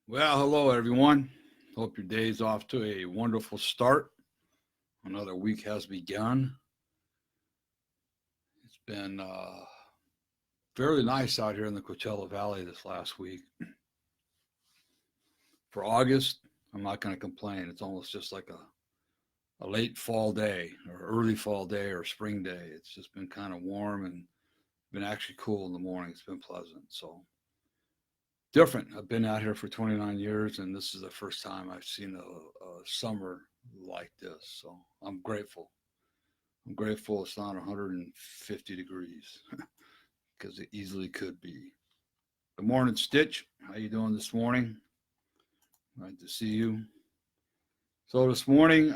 Well, hello everyone. Hope your day is off to a wonderful start. Another week has begun. It's been fairly nice out here in the Coachella Valley this last week. For August, I'm not going to complain. It's almost just like a late fall day or early fall day or spring day. It's just been kind of warm and been actually cool in the morning. It's been pleasant. So different. I've been out here for 29 years, and this is the first time I've seen a summer like this. So I'm grateful. I'm grateful it's not 150 degrees because it easily could be. Good morning, Stitch. How you doing this morning? Nice to see you. So this morning,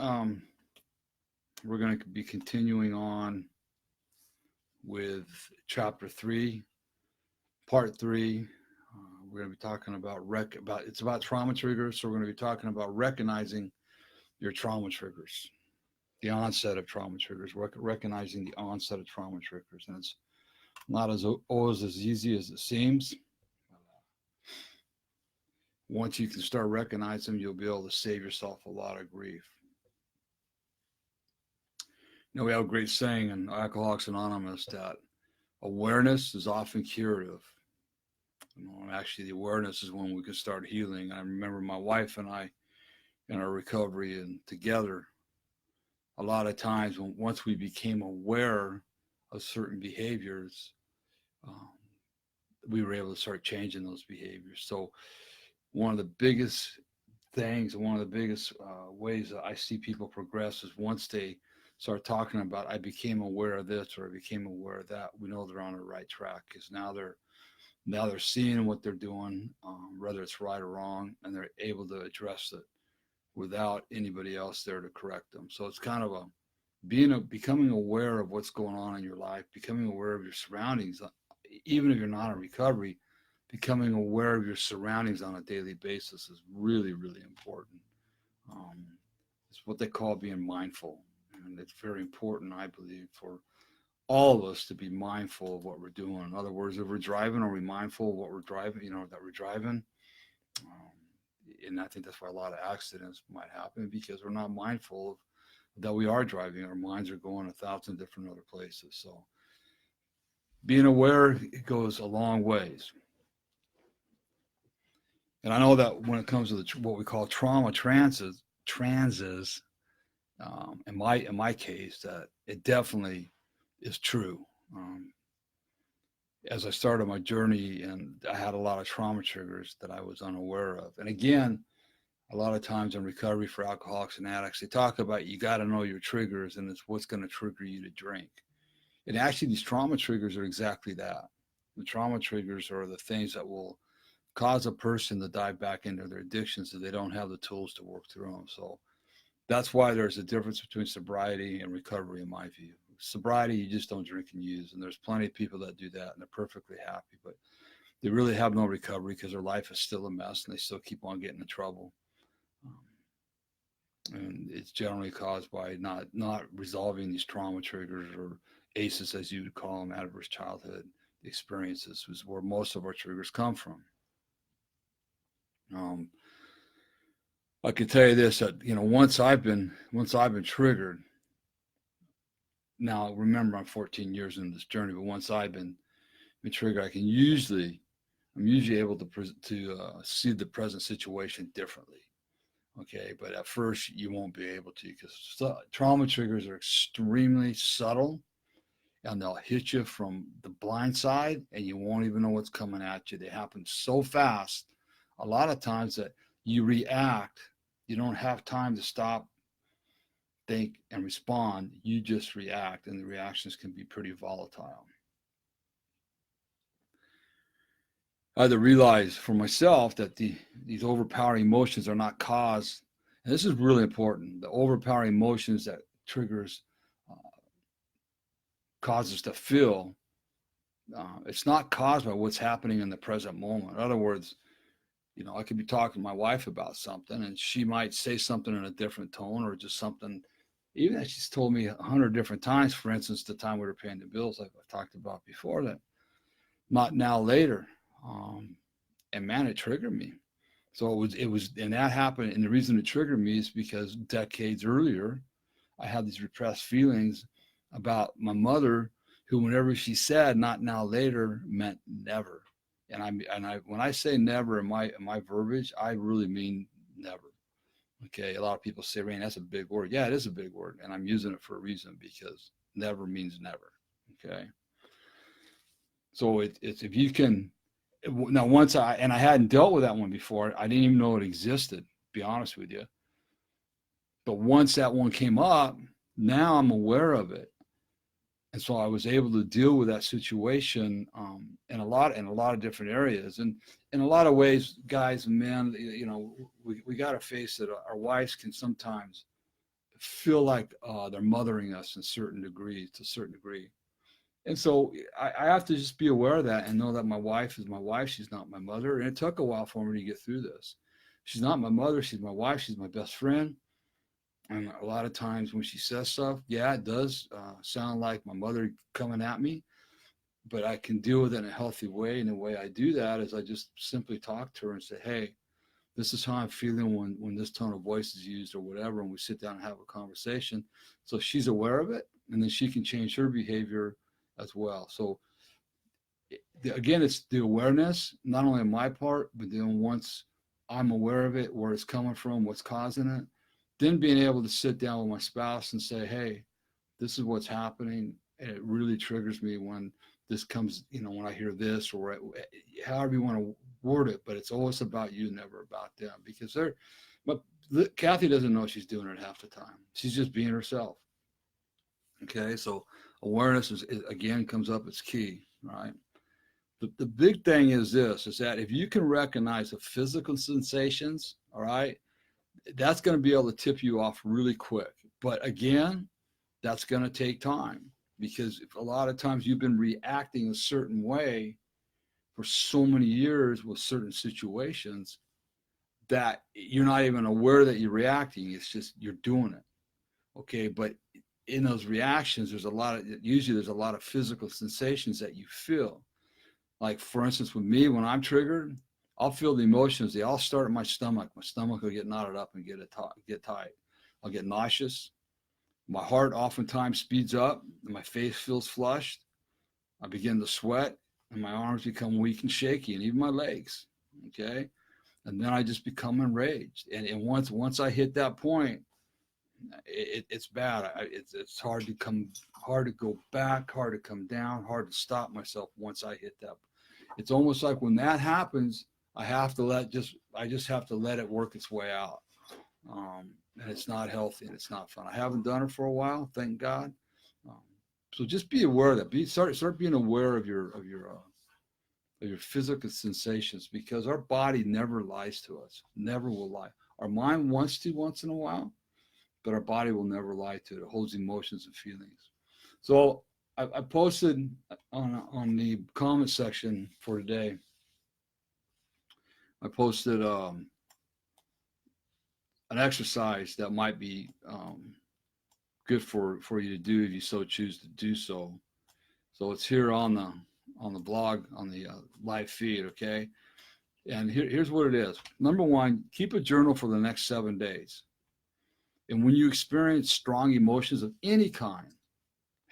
we're going to be continuing on with chapter 3, part 3. We're going to be talking about it's about trauma triggers. So we're going to be talking about recognizing your trauma triggers, the onset of trauma triggers, recognizing the onset of trauma triggers, and it's not as always as easy as it seems. Once you can start recognizing them, you'll be able to save yourself a lot of grief. We have a great saying in Alcoholics Anonymous that awareness is often curative. Actually, the awareness is when we can start healing. I remember my wife and I in our recovery and together, a lot of times once we became aware of certain behaviors, um, we were able to start changing those behaviors. So one of the biggest things, one of the biggest ways that I see people progress is once they start talking about, I became aware of this or I became aware of that, we know they're on the right track because now they're seeing what they're doing, whether it's right or wrong, and they're able to address it without anybody else there to correct them. So it's kind of becoming aware of what's going on in your life, becoming aware of your surroundings, even if you're not in recovery. Becoming aware of your surroundings on a daily basis is really, really important. It's what they call being mindful, and it's very important, I believe, for all of us to be mindful of what we're doing. In other words, if we're driving, are we mindful of what we're driving? That we're driving. Um, and I think that's why a lot of accidents might happen because we're not mindful of that we are driving. Our minds are going 1,000 different other places. So being aware it goes a long ways. And I know that when it comes to what we call trauma transes, in my case, that it definitely is true. Um, as I started my journey, and I had a lot of trauma triggers that I was unaware of. And again, a lot of times in recovery for alcoholics and addicts, they talk about you got to know your triggers, and it's what's going to trigger you to drink. And actually, these trauma triggers are exactly that. The trauma triggers are the things that will cause a person to dive back into their addictions if they don't have the tools to work through them. So that's why there's a difference between sobriety and recovery, in my view. Sobriety, you just don't drink and use, and there's plenty of people that do that, and they're perfectly happy, but they really have no recovery because their life is still a mess, and they still keep on getting in trouble. Um, and it's generally caused by not resolving these trauma triggers or ACEs, as you would call them, adverse childhood experiences, is where most of our triggers come from. Um, I can tell you this: that once I've been triggered. Now, remember, I'm 14 years into this journey, but once I've been triggered, I'm usually able to see the present situation differently. Okay, but at first you won't be able to because trauma triggers are extremely subtle, and they'll hit you from the blind side, and you won't even know what's coming at you. They happen so fast, a lot of times that you react. You don't have time to stop, think, and respond. You just react, and the reactions can be pretty volatile. I had to realize for myself that these overpowering emotions are not caused, and this is really important. The overpowering emotions that triggers uh, cause us to feel, it's not caused by what's happening in the present moment. In other words, I could be talking to my wife about something, and she might say something in a different tone or just something, even that she's told me 100 different times. For instance, the time we were paying the bills, like I've talked about before, that not now later. And man, it triggered me. So and that happened. And the reason it triggered me is because decades earlier, I had these repressed feelings about my mother, who, whenever she said "not now, later," meant never. And I when I say never in my verbiage, I really mean never. Okay, a lot of people say, "Rain, that's a big word." Yeah, it is a big word, and I'm using it for a reason, because never means never. Okay, so it's if you can now, once I hadn't dealt with that one before, I didn't even know it existed. To be honest with you, but once that one came up, now I'm aware of it, and so I was able to deal with that situation in a lot of different areas, and in a lot of ways, guys and men, we got to face it. Our wives can sometimes feel like they're mothering us in certain degrees, to a certain degree. And so I have to just be aware of that and know that my wife is my wife. She's not my mother. And it took a while for me to get through this. She's not my mother. She's my wife. She's my best friend. And a lot of times when she says stuff, yeah, it does sound like my mother coming at me, but I can deal with it in a healthy way. And the way I do that is I just simply talk to her and say, hey, this is how I'm feeling when this tone of voice is used or whatever. And we sit down and have a conversation. So she's aware of it, and then she can change her behavior as well. So again, it's the awareness, not only on my part, but then once I'm aware of it, where it's coming from, what's causing it, then being able to sit down with my spouse and say, hey, this is what's happening. And it really triggers me when this comes, when I hear this, or however you want to word it, but it's always about you, never about them, because but Kathy doesn't know she's doing it half the time. She's just being herself. Okay. So awareness is again, comes up as key, right? The big thing is this, is that if you can recognize the physical sensations, all right, that's going to be able to tip you off really quick. But again, that's going to take time, because if a lot of times you've been reacting a certain way for so many years with certain situations that you're not even aware that you're reacting. It's just you're doing it. Okay. But in those reactions, usually there's a lot of physical sensations that you feel. Like, for instance, with me, when I'm triggered, I'll feel the emotions. They all start in my stomach. My stomach will get knotted up and get tight. I'll get nauseous. My heart oftentimes speeds up, and my face feels flushed. I begin to sweat, and my arms become weak and shaky, and even my legs. Okay, and then I just become enraged. And once I hit that point, it's bad. It's hard to go back, hard to come down, hard to stop myself once I hit that. It's almost like when that happens, I just have to let it work its way out. And it's not healthy and it's not fun. I haven't done it for a while, thank God. Um, so just be aware of that. Start being aware of your physical sensations, because our body never lies to us. Never will lie. Our mind wants to once in a while, but our body will never lie to it. It holds emotions and feelings. So I posted on the comment section for today. I posted an exercise that might be good for you to do if you so choose to do so. So it's here on the blog, on the live feed. Okay, and here's what it is. Number one, keep a journal for the next 7 days. And when you experience strong emotions of any kind,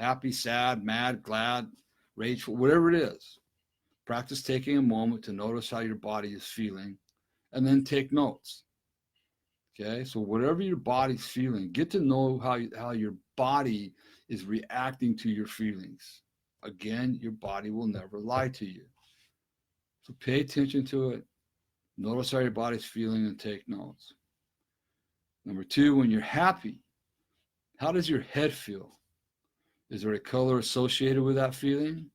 happy, sad, mad, glad, rageful, whatever it is, practice taking a moment to notice how your body is feeling, and then take notes. Okay, so whatever your body's feeling, get to know how your body is reacting to your feelings. Again, your body will never lie to you. So pay attention to it, notice how your body's feeling, and take notes. Number two, when you're happy, how does your head feel? Is there a color associated with that feeling?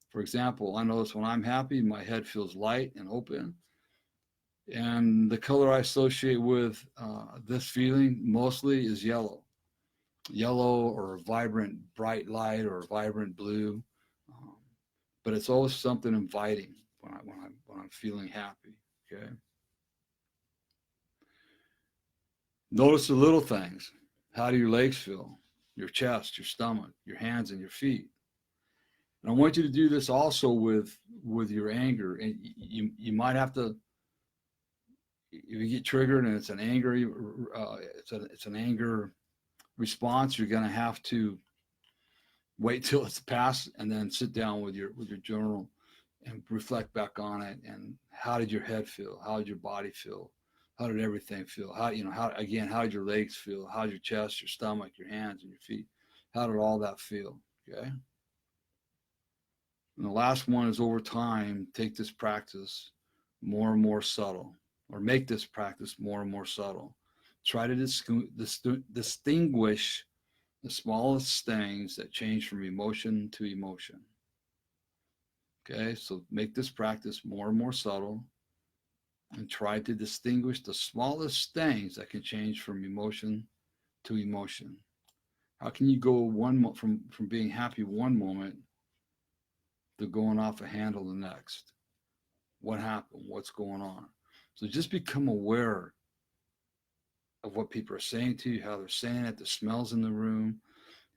For example, I notice when I'm happy, my head feels light and open. And the color I associate with this feeling mostly is yellow. Yellow, or vibrant bright light, or vibrant blue. Um, but it's always something inviting when I'm feeling happy. Okay. Notice the little things. How do your legs feel? Your chest, your stomach, your hands, and your feet. And I want you to do this also with your anger. And you might have to if you get triggered and it's an angry, it's an anger response, you're going to have to wait till it's passed and then sit down with your journal and reflect back on it. And how did your head feel? How did your body feel? How did everything feel? How did your legs feel? How did your chest, your stomach, your hands, and your feet? How did all that feel? Okay. And the last one is, over time, take this practice more and more subtle, or make this practice more and more subtle. Try to distinguish the smallest things that change from emotion to emotion. Okay, so make this practice more and more subtle and try to distinguish the smallest things that can change from emotion to emotion. How can you go from being happy one moment to going off a handle the next? What happened? What's going on? So just become aware of what people are saying to you, how they're saying it, the smells in the room,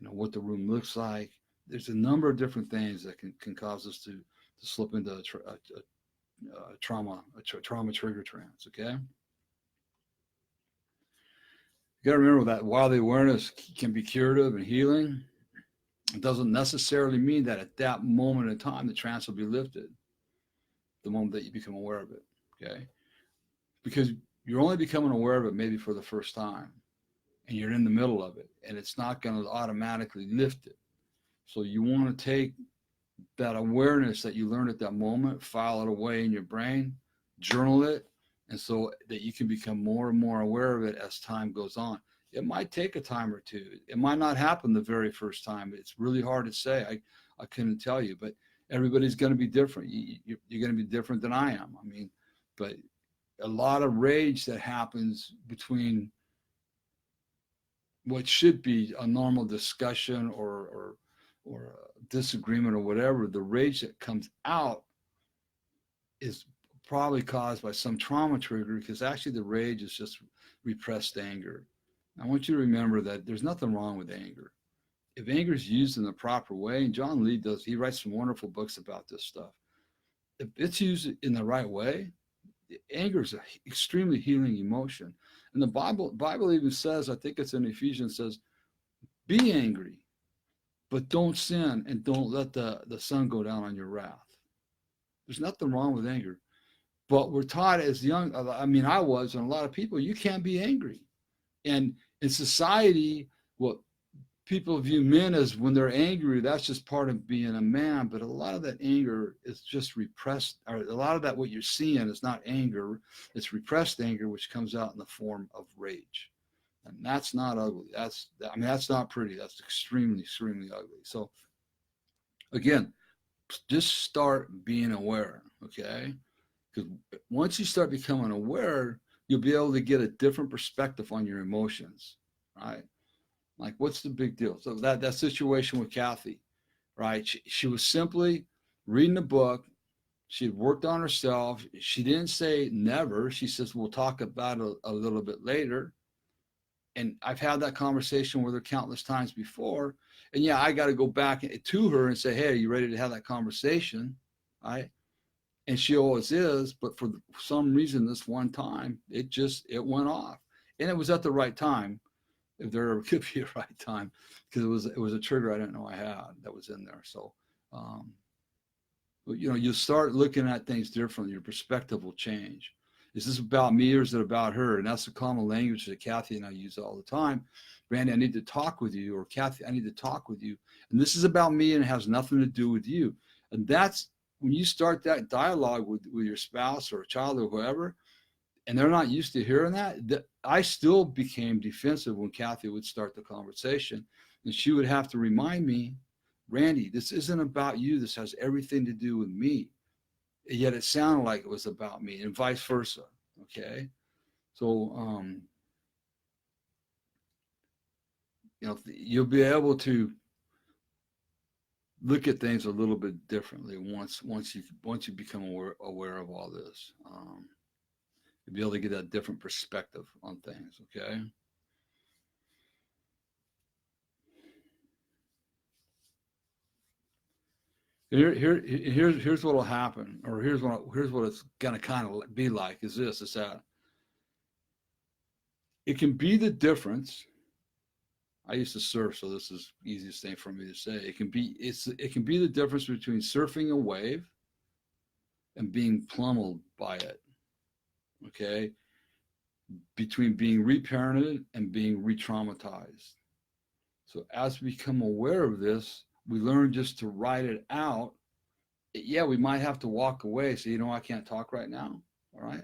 what the room looks like. There's a number of different things that can cause us to slip into a trauma trigger trance. Okay, you got to remember that while the awareness can be curative and healing, it doesn't necessarily mean that at that moment in time the trance will be lifted. The moment that you become aware of it. Okay, because you're only becoming aware of it maybe for the first time, and you're in the middle of it, and it's not going to automatically lift it. So you want to take that awareness that you learned at that moment, file it away in your brain, journal it, and so that you can become more and more aware of it as time goes on. It might take a time or two. It might not happen the very first time. It's really hard to say. I couldn't tell you, but everybody's going to be different. You're going to be different than I am. I mean, but a lot of rage that happens between what should be a normal discussion or disagreement or whatever, the rage that comes out is probably caused by some trauma trigger, because actually the rage is just repressed anger. I want you to remember that there's nothing wrong with anger. If anger is used in the proper way, and John Lee he writes some wonderful books about this stuff. If it's used in the right way, anger is an extremely healing emotion. And the Bible even says, I think it's in Ephesians, says, be angry, but don't sin, and don't let the sun go down on your wrath. There's nothing wrong with anger. But we're taught as young, I was, and a lot of people, you can't be angry. And in society, what people view men as, when they're angry, that's just part of being a man. But a lot of that anger is just repressed, or a lot of that, what you're seeing is not anger, it's repressed anger, which comes out in the form of rage. And that's not ugly. That's not pretty. That's extremely, extremely ugly. So again, just start being aware, okay? Because once you start becoming aware, you'll be able to get a different perspective on your emotions, right? Like, what's the big deal? So that situation with Kathy, right? She was simply reading a book. She had worked on herself. She didn't say never. She says, we'll talk about it a little bit later. And I've had that conversation with her countless times before. And yeah, I got to go back to her and say, hey, are you ready to have that conversation? Right? And she always is. But for some reason, this one time, it went off. And it was at the right time, if there ever could be a right time, because it was a trigger I didn't know I had that was in there. So, you start looking at things differently. Your perspective will change. Is this about me, or is it about her? And that's the common language that Kathy and I use all the time. Randy, I need to talk with you, or Kathy, I need to talk with you. And this is about me, and it has nothing to do with you. And that's when you start that dialogue with your spouse or a child or whoever, and they're not used to hearing that. I still became defensive when Kathy would start the conversation, and she would have to remind me, Randy, this isn't about you. This has everything to do with me. Yet it sounded like it was about me, and vice versa. Okay. So, you'll be able to look at things a little bit differently once you become aware of all this. You'll be able to get a different perspective on things. Okay. Here's what will happen, or here's what it's gonna kind of be like. Is that It can be the difference. I used to surf, so this is the easiest thing for me to say. It can be the difference between surfing a wave and being pummeled by it. Okay? Between being reparented and being re-traumatized. So as we become aware of this, we learn just to ride it out. Yeah, we might have to walk away. So, I can't talk right now. All right.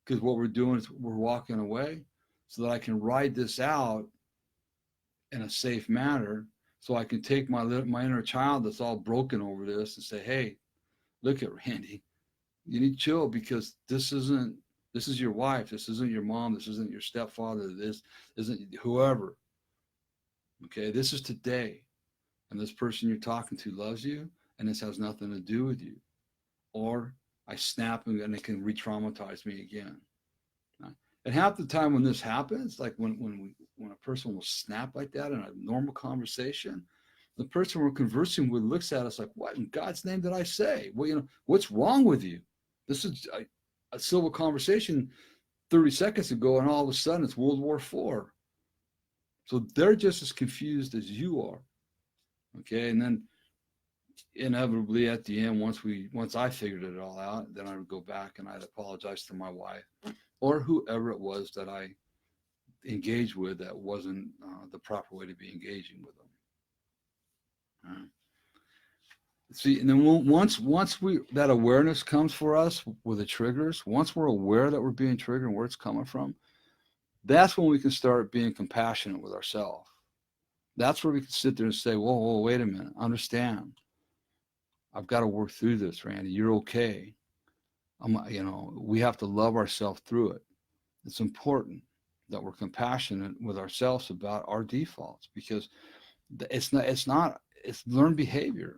Because what we're doing is we're walking away so that I can ride this out in a safe manner. So I can take my inner child that's all broken over this and say, hey, look at Randy. You need to chill because this is your wife. This isn't your mom. This isn't your stepfather. This isn't whoever. Okay. This is today. And this person you're talking to loves you, and this has nothing to do with you. Or I snap and it can re-traumatize me again. And half the time when this happens, like when a person will snap like that in a normal conversation, the person we're conversing with looks at us like, what in God's name did I say? Well, what's wrong with you? This is a civil conversation 30 seconds ago, and all of a sudden it's World War IV. So they're just as confused as you are. Okay, and then inevitably at the end, once I figured it all out, then I would go back and I'd apologize to my wife or whoever it was that I engaged with that wasn't the proper way to be engaging with them. See, and then once that awareness comes for us with the triggers, once we're aware that we're being triggered and where it's coming from, that's when we can start being compassionate with ourselves. That's where we can sit there and say, whoa, wait a minute, understand. I've got to work through this, Randy. You're okay. We have to love ourselves through it. It's important that we're compassionate with ourselves about our defaults because it's learned behavior,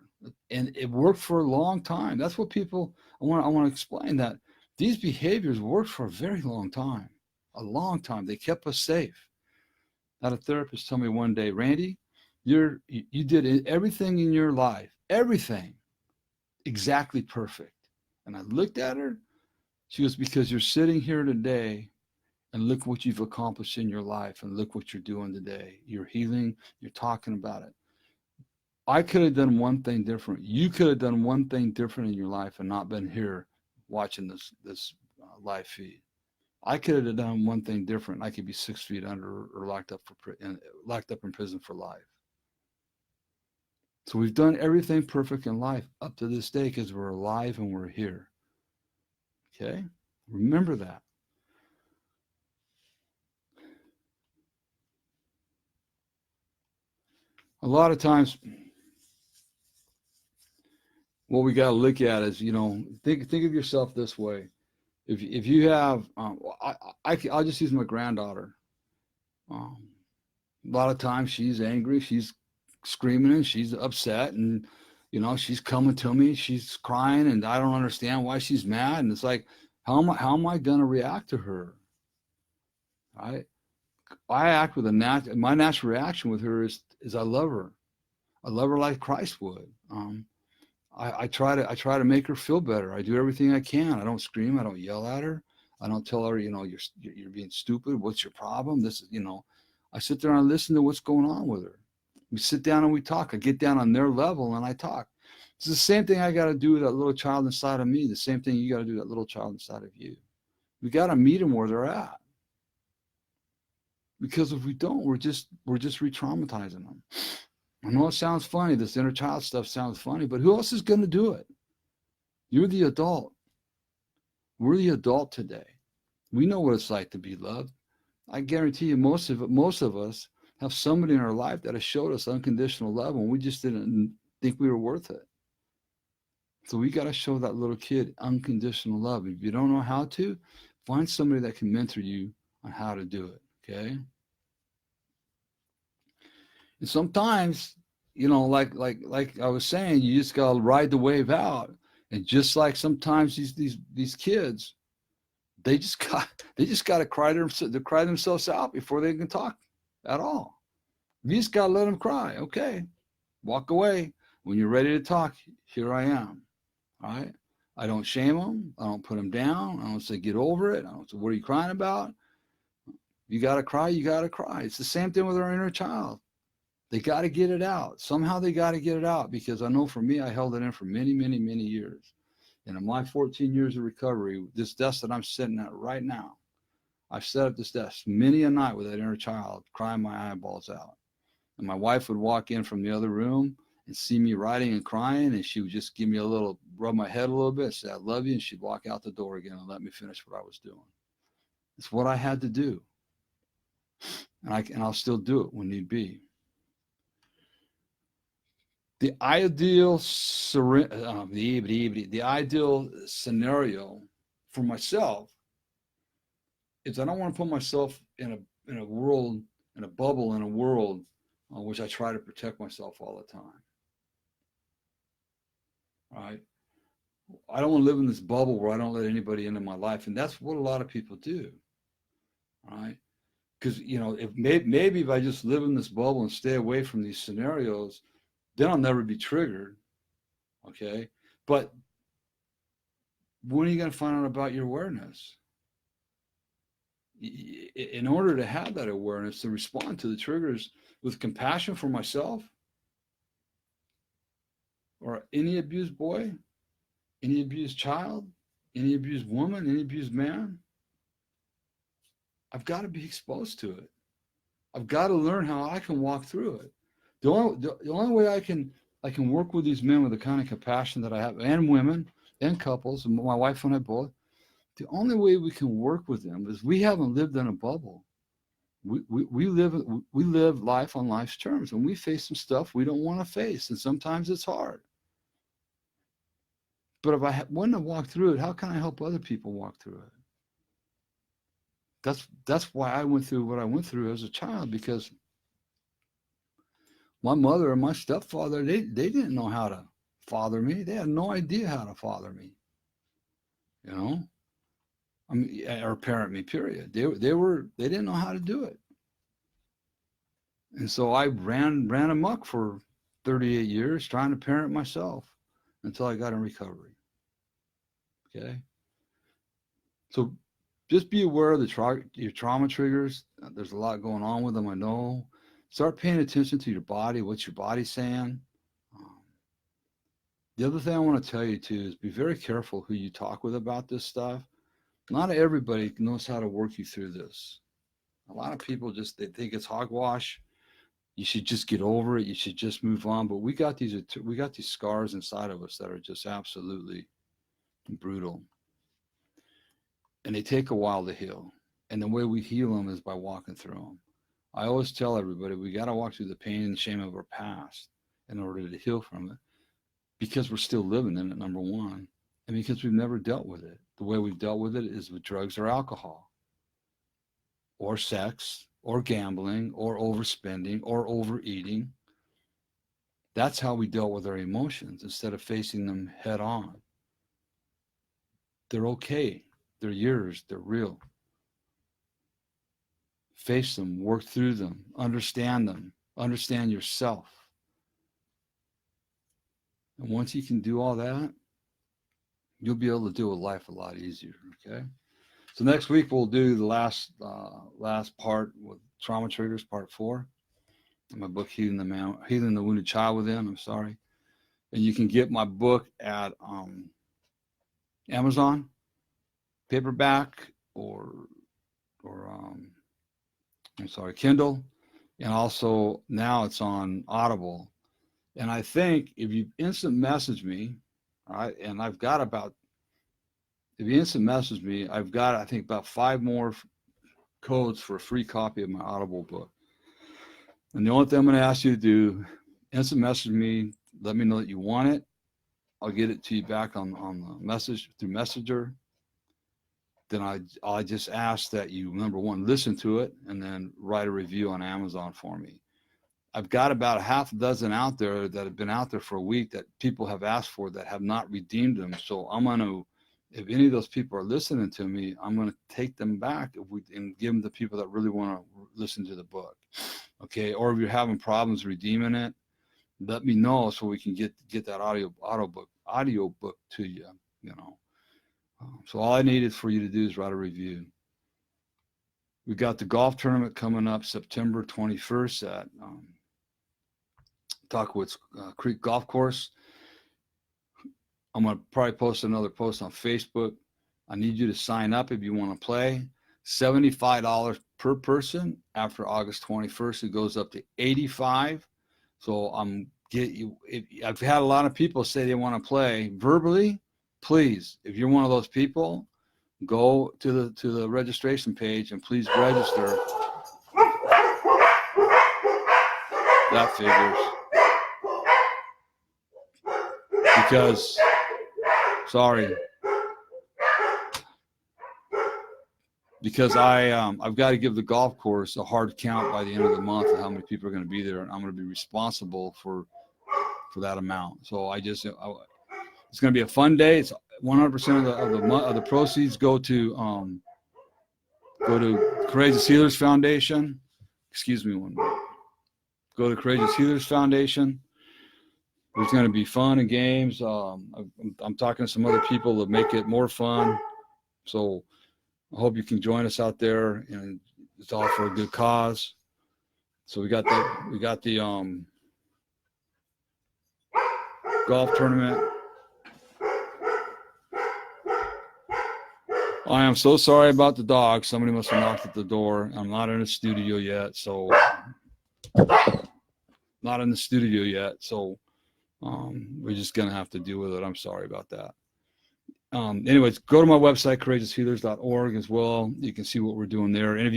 and it worked for a long time. That's what people, I want to explain that these behaviors worked for a very long time, They kept us safe. I had a therapist tell me one day, Randy, you did everything in your life, everything exactly perfect. And I looked at her. She goes, because you're sitting here today and look what you've accomplished in your life and look what you're doing today. You're healing. You're talking about it. I could have done one thing different. You could have done one thing different in your life and not been here watching this live feed. I could have done one thing different. I could be 6 feet under or locked up in prison for life. So we've done everything perfect in life up to this day because we're alive and we're here. Okay? Remember that. A lot of times, what we got to look at is, think of yourself this way. If you have, I'll just use my granddaughter. A lot of times she's angry, she's screaming, and she's upset, and she's coming to me, she's crying, and I don't understand why she's mad. And it's like, how am I gonna react to her? I act with my natural reaction with her is I love her. I love her like Christ would. I try to make her feel better. I do everything I can. I don't scream. I don't yell at her. I don't tell her, you're being stupid. What's your problem? This is, I sit there and I listen to what's going on with her. We sit down and we talk. I get down on their level and I talk. It's the same thing I got to do with that little child inside of me. The same thing you got to do with that little child inside of you. We got to meet them where they're at. Because if we don't, we're just re-traumatizing them. I know it sounds funny. This inner child stuff sounds funny, but who else is going to do it? You're the adult. We're the adult today. We know what it's like to be loved. I guarantee you most of us have somebody in our life that has showed us unconditional love and we just didn't think we were worth it. So we got to show that little kid unconditional love. If you don't know how to, find somebody that can mentor you on how to do it, okay? And sometimes, like I was saying, you just got to ride the wave out. And just like sometimes these kids, they just got to cry themselves out before they can talk at all. You just got to let them cry. Okay, walk away. When you're ready to talk, here I am. All right. I don't shame them. I don't put them down. I don't say get over it. I don't say what are you crying about. You got to cry, you got to cry. It's the same thing with our inner child. They got to get it out. Somehow they got to get it out, because I know for me, I held it in for many, many, many years. And in my 14 years of recovery, this desk that I'm sitting at right now, I've sat at this desk many a night with that inner child crying my eyeballs out. And my wife would walk in from the other room and see me writing and crying, and she would just give me a little, rub my head a little bit, say, I love you, and she'd walk out the door again and let me finish what I was doing. It's what I had to do. And I'll still do it when need be. The ideal scenario for myself is I don't want to put myself in a world, in a bubble, in a world which I try to protect myself all the time. All right. I don't want to live in this bubble where I don't let anybody into my life, and that's what a lot of people do. All right. Because, you know, if maybe if I just live in this bubble and stay away from these scenarios, then I'll never be triggered. Okay. But when are you going to find out about your awareness? In order to have that awareness, to respond to the triggers with compassion for myself or any abused boy, any abused child, any abused woman, any abused man, I've got to be exposed to it. I've got to learn how I can walk through it. The only way I can work with these men with the kind of compassion that I have, and women and couples, and my wife and I both, the only way we can work with them is we haven't lived in a bubble. We live life on life's terms, and we face some stuff we don't want to face, and sometimes it's hard. But if I wouldn't have walked through it, how can I help other people walk through it? That's why I went through what I went through as a child, because my mother and my stepfather, they didn't know how to father me. They had no idea how to father me, you know, I mean, or parent me, period. They didn't know how to do it. And so I ran amok for 38 years trying to parent myself until I got in recovery. Okay. So just be aware of your trauma triggers. There's a lot going on with them, I know. Start paying attention to your body, what's your body saying. The other thing I want to tell you too is be very careful who you talk with about this stuff. Not everybody knows how to work you through this. A lot of people they think it's hogwash. You should just get over it. You should just move on. But we got these scars inside of us that are just absolutely brutal. And they take a while to heal. And the way we heal them is by walking through them. I always tell everybody we got to walk through the pain and shame of our past in order to heal from it, because we're still living in it, number one, and because we've never dealt with it. The way we've dealt with it is with drugs or alcohol or sex or gambling or overspending or overeating. That's how we dealt with our emotions instead of facing them head on. They're okay. They're yours. They're real. Face them, work through them, understand yourself. And once you can do all that, you'll be able to deal with life a lot easier, okay? So next week we'll do the last part with trauma triggers, part 4. In my book, Healing the Wounded Child Within, And you can get my book at Amazon, paperback, or Kindle. And also now it's on Audible. And I think if you instant message me, all right, and if you instant message me, I've got, I think, about 5 more codes for a free copy of my Audible book. And the only thing I'm going to ask you to do, instant message me, let me know that you want it. I'll get it to you back on the message through Messenger. Then I just ask that you, number one, listen to it and then write a review on Amazon for me. I've got about a half a dozen out there that have been out there for a week that people have asked for that have not redeemed them. So I'm going to, if any of those people are listening to me, I'm going to take them back and give them to people that really want to listen to the book. Okay. Or if you're having problems redeeming it, let me know so we can get that audio book to you, you know. So all I need is for you to do is write a review. We got the golf tournament coming up September 21st at Talkowitz Creek Golf Course. I'm going to probably post another post on Facebook. I need you to sign up if you want to play. $75 per person. After August 21st, it goes up to $85. So I've had a lot of people say they want to play verbally. Please, if you're one of those people, go to the registration page and please register. That figures. Because, sorry. Because I've got to give the golf course a hard count by the end of the month of how many people are going to be there, and I'm going to be responsible for that amount. So it's going to be a fun day. It's 100% of the proceeds go to Courageous Healers Foundation. Excuse me one minute. Go to Courageous Healers Foundation. There's going to be fun and games. I'm talking to some other people to make it more fun. So I hope you can join us out there, and it's all for a good cause. So we got the golf tournament. I am so sorry about the dog. Somebody must have knocked at the door. I'm not in the studio yet, so we're just gonna have to deal with it. I'm sorry about that. Anyways, go to my website, courageoushealers.org as well. You can see what we're doing there. And if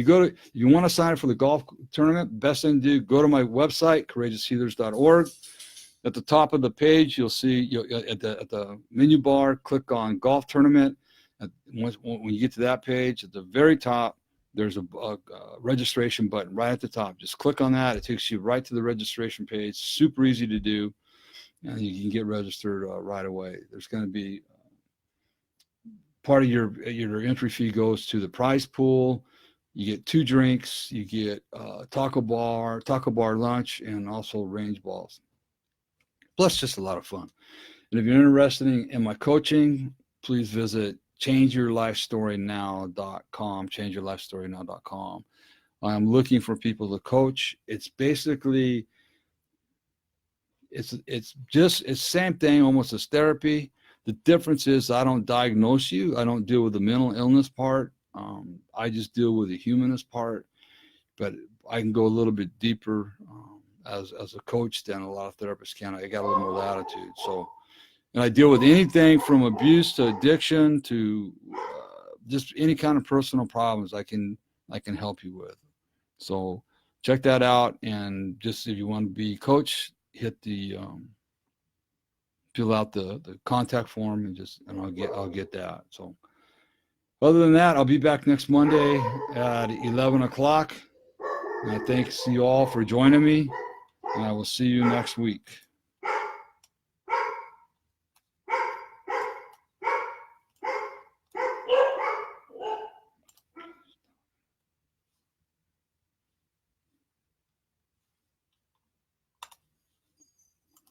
you want to sign up for the golf tournament, best thing to do, go to my website, courageoushealers.org. At the top of the page, you'll see at the menu bar, click on golf tournament. When you get to that page, at the very top, there's a registration button right at the top. Just click on that. It takes you right to the registration page. Super easy to do. And you can get registered right away. There's going to be part of your entry fee goes to the prize pool. You get 2 drinks. You get taco bar lunch, and also range balls. Plus, just a lot of fun. And if you're interested in my coaching, please visit changeyourlifestorynow.com. changeyourlifestorynow.com. I'm looking for people to coach. It's basically it's same thing almost as therapy. The difference is I don't diagnose you. I don't deal with the mental illness part. I just deal with the humanist part. But I can go a little bit deeper as a coach than a lot of therapists can. I got a little more latitude. So, and I deal with anything from abuse to addiction to just any kind of personal problems I can help you with. So check that out. And just if you want to be coached, hit the fill out the contact form and I'll get that. So other than that, I'll be back next Monday at 11 o'clock. And I thanks you all for joining me, and I will see you next week.